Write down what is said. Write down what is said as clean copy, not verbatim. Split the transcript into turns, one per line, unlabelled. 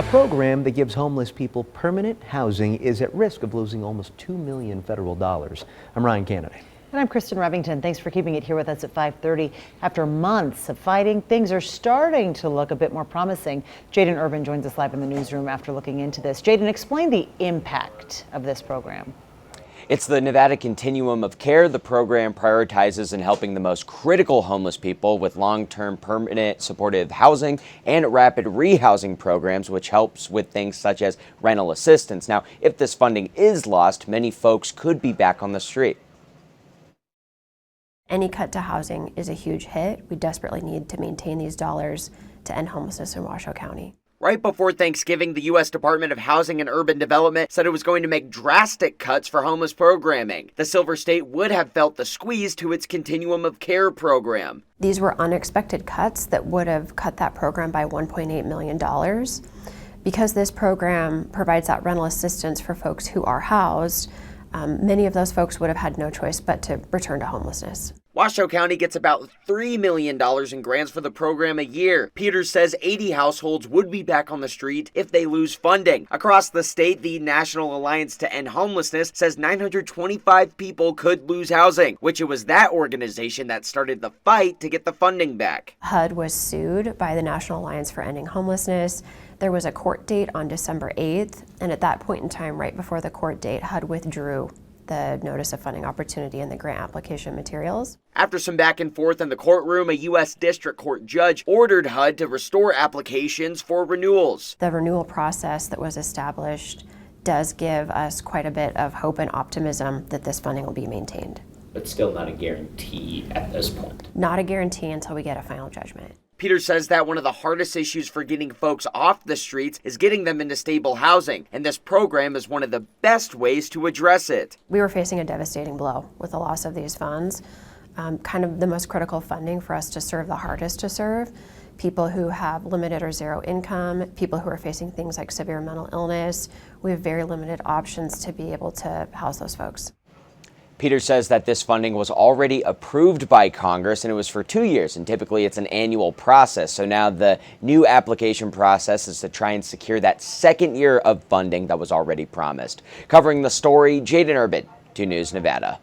A program that gives homeless people permanent housing is at risk of losing almost $2 million federal dollars. I'm Ryan Kennedy.
And I'm Kristen Revington. Thanks for keeping it here with us at 5:30. After months of fighting, things are starting to look a bit more promising. Jaden Urban joins us live in the newsroom after looking into this. Jaden, explain the impact of this program.
It's the Nevada Continuum of Care. The program prioritizes in helping the most critical homeless people with long-term permanent supportive housing and rapid rehousing programs, which helps with things such as rental assistance. Now, if this funding is lost, many folks could be back on the street.
Any cut to housing is a huge hit. We desperately need to maintain these dollars to end homelessness in Washoe County.
Right before Thanksgiving, the U.S. Department of Housing and Urban Development said it was going to make drastic cuts for homeless programming. The Silver State would have felt the squeeze to its Continuum of Care program.
These were unexpected cuts that would have cut that program by $1.8 million. Because this program provides that rental assistance for folks who are housed, many of those folks would have had no choice but to return to homelessness.
Washoe County gets about $3 million in grants for the program a year. Peters says 80 households would be back on the street if they lose funding. Across the state, the National Alliance to End Homelessness says 925 people could lose housing, which it was that organization that started the fight to get the funding back.
HUD was sued by the National Alliance for Ending Homelessness. There was a court date on December 8th, and at that point in time, right before the court date, HUD withdrew the notice of funding opportunity and the grant application materials.
After some back and forth in the courtroom, a U.S. District Court judge ordered HUD to restore applications for renewals.
The renewal process that was established does give us quite a bit of hope and optimism that this funding will be maintained.
But still not a guarantee at this point.
Not a guarantee until we get a final judgment.
Peters says that one of the hardest issues for getting folks off the streets is getting them into stable housing, and this program is one of the best ways to address it.
We were facing a devastating blow with the loss of these funds, kind of the most critical funding for us to serve the hardest to serve. People who have limited or zero income, people who are facing things like severe mental illness. We have very limited options to be able to house those folks.
Peters says that this funding was already approved by Congress, and it was for 2 years, and typically it's an annual process. So now the new application process is to try and secure that second year of funding that was already promised. Covering the story, Jaden Urban, 2 News Nevada.